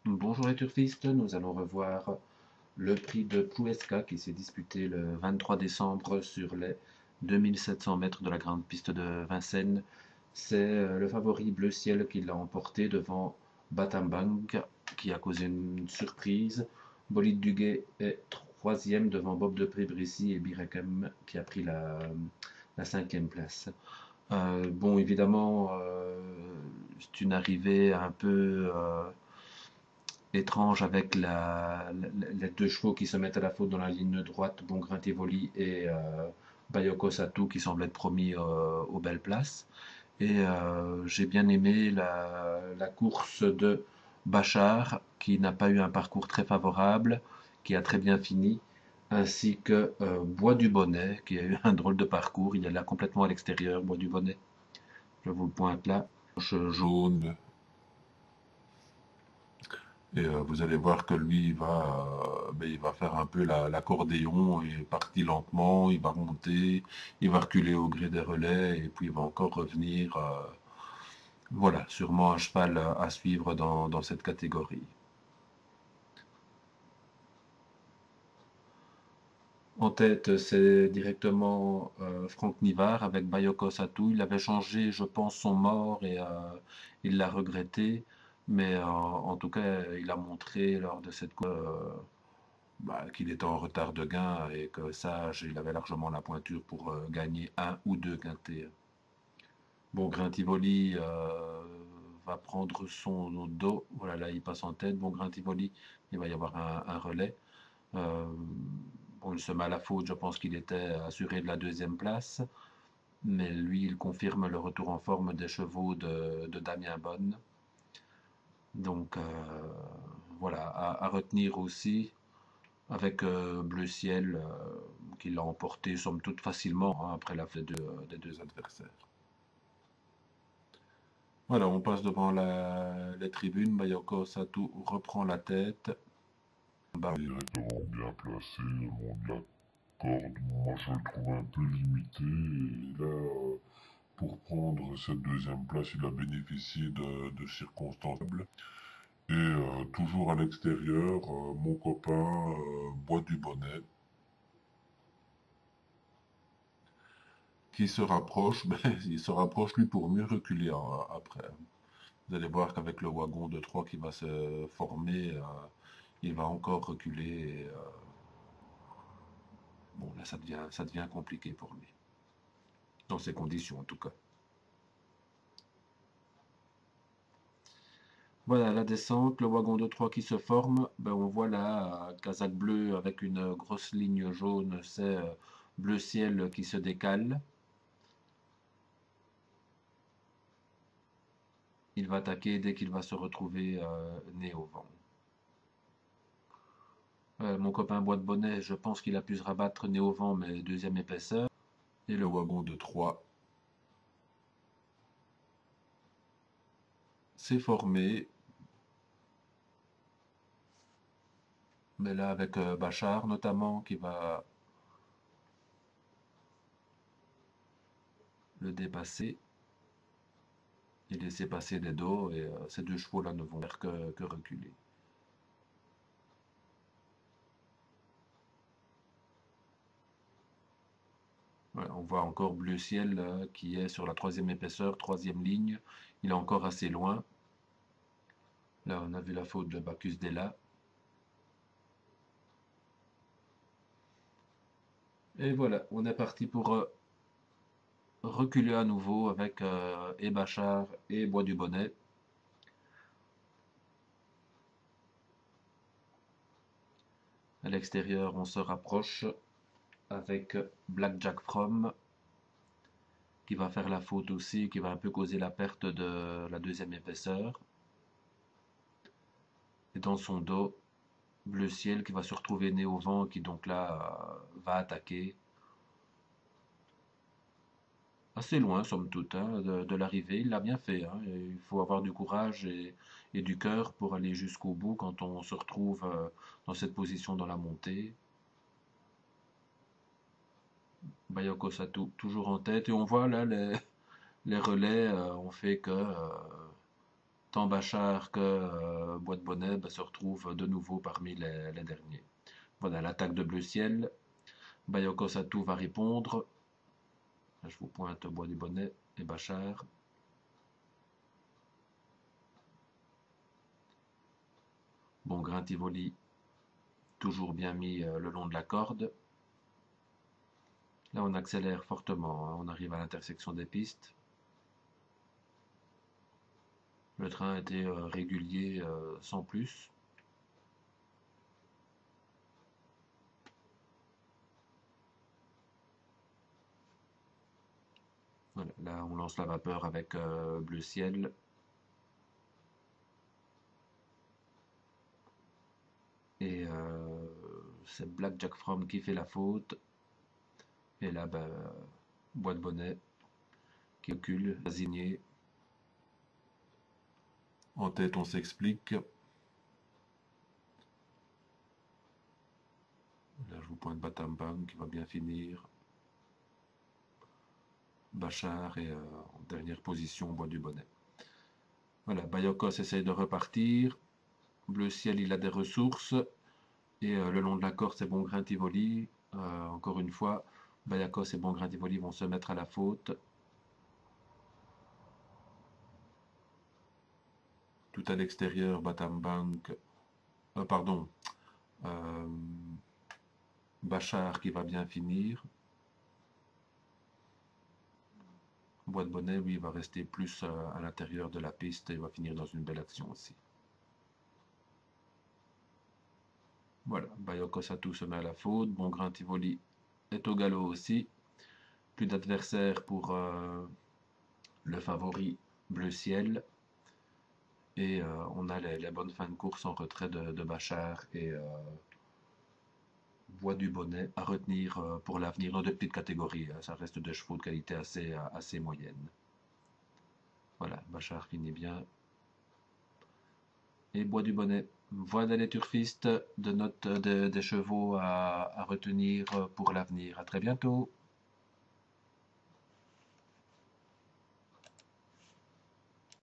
Bonjour les turfistes, nous allons revoir le prix de Plouesca qui s'est disputé le 23 décembre sur les 2700 mètres de la grande piste de Vincennes. C'est le favori Bleu Ciel qui l'a emporté devant Batambang qui a causé une surprise. Bolide Duguay est troisième devant Bob de Prébrécy et Birakem qui a pris la cinquième place. Bon, évidemment, c'est une arrivée un peu étrange avec les deux chevaux qui se mettent à la faute dans la ligne droite, Bongrain Tivoli et Bayoko Satou qui semblent être promis aux belles places. Et j'ai bien aimé la course de Bachar qui n'a pas eu un parcours très favorable, qui a très bien fini, ainsi que Bois du Bonnet qui a eu un drôle de parcours. Il est là complètement à l'extérieur, Bois du Bonnet. Je vous le pointe là. Jaune. Et vous allez voir que lui, il va faire un peu l'accordéon, il est parti lentement, il va monter, il va reculer au gré des relais, et puis il va encore revenir. Voilà, sûrement un cheval à suivre dans cette catégorie. En tête, c'est directement Franck Nivard avec Bayoko Satou. Il avait changé, je pense, son mort et il l'a regretté. Mais en tout cas, il a montré lors de cette course qu'il était en retard de gain et que Sage, il avait largement la pointure pour gagner un ou deux quintés. Bon, Grintivoli va prendre son dos. Voilà, là, il passe en tête. Bon, Grintivoli, il va y avoir un relais. Euh, bon, il se met à la faute. Je pense qu'il était assuré de la deuxième place. Mais lui, il confirme le retour en forme des chevaux de Damien Bonne. Donc, voilà, à retenir aussi avec Bleu Ciel qui l'a emporté somme toute facilement après la fête des deux adversaires. Voilà, on passe devant les tribunes. Bayoko Satou reprend la tête. Directement bien placé, le long de la corde. Moi, je le trouve un peu limité. Et là, pour prendre cette deuxième place, il a bénéficié de circonstances. Et toujours à l'extérieur, mon copain Bois du Bonnet, qui se rapproche, il se rapproche lui pour mieux reculer après. Vous allez voir qu'avec le wagon de 3 qui va se former, il va encore reculer. Et, bon, là, ça devient compliqué pour lui. Dans ces conditions, en tout cas. Voilà, la descente, le wagon de 3 qui se forme. Ben, on voit là, casaque bleu avec une grosse ligne jaune, c'est bleu ciel qui se décale. Il va attaquer dès qu'il va se retrouver nez au vent. Mon copain Bois de Bonnet, je pense qu'il a pu se rabattre nez au vent, mais deuxième épaisseur. Et le wagon de 3 s'est formé. Mais là, avec Bachar notamment, qui va le dépasser et laisser passer des dos. Et ces deux chevaux-là ne vont faire que reculer. Voilà, on voit encore Bleu Ciel qui est sur la troisième épaisseur, troisième ligne. Il est encore assez loin. Là, on a vu la faute de Bacchus Della. Et voilà, on est parti pour reculer à nouveau avec et Bachar et Bois du Bonnet. À l'extérieur, on se rapproche avec Black Jack From qui va faire la faute aussi, qui va un peu causer la perte de la deuxième épaisseur. Et dans son dos, Bleu Ciel qui va se retrouver nez au vent, qui donc là va attaquer. Assez loin, somme toute, hein, de l'arrivée. Il l'a bien fait. Hein. Il faut avoir du courage et du cœur pour aller jusqu'au bout quand on se retrouve dans cette position dans la montée. Bayoko Satou toujours en tête. Et on voit là les relais ont fait que tant Bachar que Bois de Bonnet se retrouvent de nouveau parmi les derniers. Voilà l'attaque de Bleu Ciel. Bayoko Satou va répondre. Je vous pointe Bois du Bonnet et Bachar. Bon grain Tivoli, toujours bien mis le long de la corde. Là, on accélère fortement, hein. On arrive à l'intersection des pistes. Le train était régulier sans plus. Voilà, là, on lance la vapeur avec Bleu Ciel. Et c'est Black Jack Fromm qui fait la faute. Et là, Bois de Bonnet qui recule, désigné. En tête, on s'explique. Là, je vous pointe Batambang qui va bien finir. Bachar est en dernière position, Bois du Bonnet. Voilà, Bayokos essaye de repartir. Bleu Ciel, il a des ressources. Et le long de la corde, c'est Bon Grain Tivoli. Encore une fois, Bayakos et Bon Grain Tivoli vont se mettre à la faute. Tout à l'extérieur, Batambank. Pardon. Bachar qui va bien finir. Bois de Bonnet, lui, va rester plus à l'intérieur de la piste et va finir dans une belle action aussi. Voilà, Bayoko Satou se met à la faute. Bon Grain Tivoli est au galop aussi. Plus d'adversaires pour le favori Bleu Ciel. Et on a les bonnes fins de course en retrait de Bachar et Bois du Bonnet à retenir pour l'avenir dans de petites catégories. Ça reste des chevaux de qualité assez moyenne. Voilà, Bachar finit bien. Et Bois du Bonnet. Voilà les turfistes des chevaux à retenir pour l'avenir. À très bientôt.